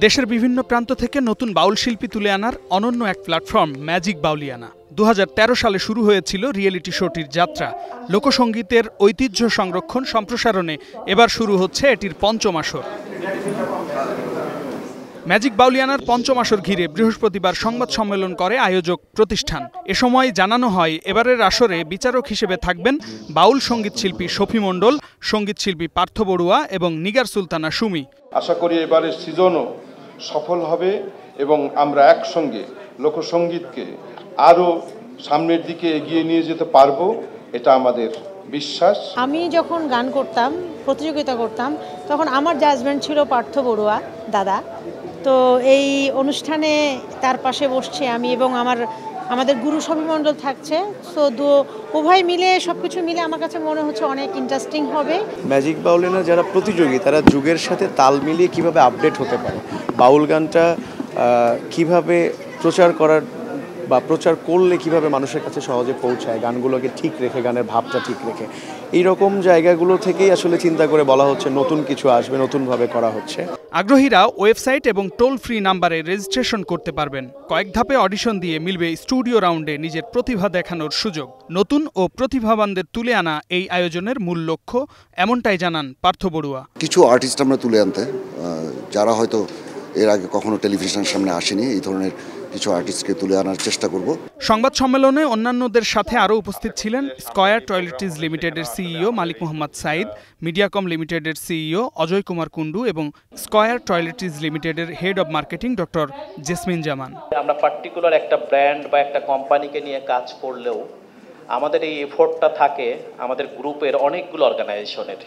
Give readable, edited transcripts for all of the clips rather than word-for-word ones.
দেশের বিভিন্ন প্রান্ত থেকে নতুন বাউল শিল্পী তুলে আনার অনন্য এক প্ল্যাটফর্ম ম্যাজিক বাউলিয়ানা। 2013 সালে শুরু হয়েছিল রিয়েলিটি শোটির যাত্রা। লোকসঙ্গীতের ঐতিহ্য সংরক্ষণ সম্প্রসারণে এবার শুরু হচ্ছে এটির পঞ্চম আসর। ম্যাজিক বাউলিয়ানার পঞ্চম আসর ঘিরে বৃহস্পতিবার সংবাদ সম্মেলন করে আয়োজক প্রতিষ্ঠান। এ সময় জানানো হয়, এবারের আসরে বিচারক হিসেবে থাকবেন বাউল সঙ্গীতশিল্পী শফি মণ্ডল, সঙ্গীতশিল্পী পার্থ বড়ুয়া এবং নিগার সুলতানা সুমি। আশা করি এবারের সিজনও সফল হবে এবং আমরা একসঙ্গে লোকসঙ্গীতকে আরও সামনের দিকে এগিয়ে নিয়ে যেতে পারবো, এটা আমাদের বিশ্বাস। আমি যখন গান করতাম, প্রতিযোগিতা করতাম, তখন আমার জাজমেন্ট ছিল পার্থ বড়ুয়া দাদা। তো এই অনুষ্ঠানে তার পাশে বসছে আমি এবং আমাদের গুরু শফি মণ্ডল থাকছে। সো উভয় মিলে সবকিছু মিলে আমার কাছে মনে হচ্ছে অনেক ইন্টারেস্টিং হবে। ম্যাজিক বাউলিয়ানা যারা প্রতিযোগী তারা যুগের সাথে তাল মিলিয়ে কিভাবে আপডেট হতে পারে, বাউল গানটা কিভাবে প্রচার করার বা প্রচার করলে কিভাবে মানুষের কাছে সহজে পৌঁছায়, গানগুলোকে ঠিক রেখে, গানের ভাবটা ঠিক রেখে, এইরকম জায়গাগুলো থেকেই আসলে চিন্তা করে বলা হচ্ছে নতুন কিছু আসবে, নতুনভাবে করা হচ্ছে। আগ্রহীরা ওয়েবসাইট এবং টোল ফ্রি নাম্বারে রেজিস্ট্রেশন করতে পারবেন। কয়েক ধাপে অডিশন দিয়ে মিলবে স্টুডিও রাউন্ডে নিজের প্রতিভা দেখানোর সুযোগ। নতুন ও প্রতিভাবানদের তুলে আনা এই আয়োজনের মূল লক্ষ্য, এমনটাই জানান পার্থ বড়ুয়া। কিছু আর্টিস্ট আমরা তুলে আনতে, যারা হয়তো এর আগে কখনো টেলিভিশনের সামনে আসেনি, এই ধরনের কিছু আর্টিস্টকে তুলে আনার চেষ্টা করব। সংবাদ সম্মেলনে অন্যান্যদের সাথে আরও উপস্থিত ছিলেন স্কয়ার টয়লেটিজ লিমিটেডের সিইও মালিক মোহাম্মদ সাইদ, মিডিয়াকম লিমিটেডের সিইও অজয় কুমার কুন্ডু এবং স্কয়ার টয়লেটিজ লিমিটেডের head of marketing doctor Jesmin Zaman. আমরা পার্টিকুলার একটা ব্র্যান্ড বা একটা কোম্পানিকে নিয়ে কাজ করলেও আমাদের এই এফোর্টটা থাকে আমাদের গ্রুপের অনেকগুলো অর্গানাইজেশনের।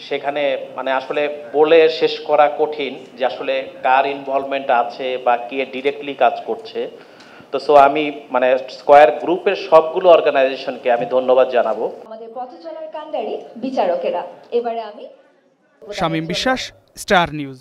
সেখানে মানে আসলে বলে শেষ করা কঠিন যে আসলে কার ইনভলভমেন্ট আছে বা কে ডিরেক্টলি কাজ করছে। তো আমি মানে স্কয়ার গ্রুপের সবগুলো অর্গানাইজেশনকে আমি ধন্যবাদ জানাবো। আমাদের পথ চলার কাণ্ডারি বিচারকেরা। এবারে আমি শামীম বিশ্বাস, স্টার নিউজ।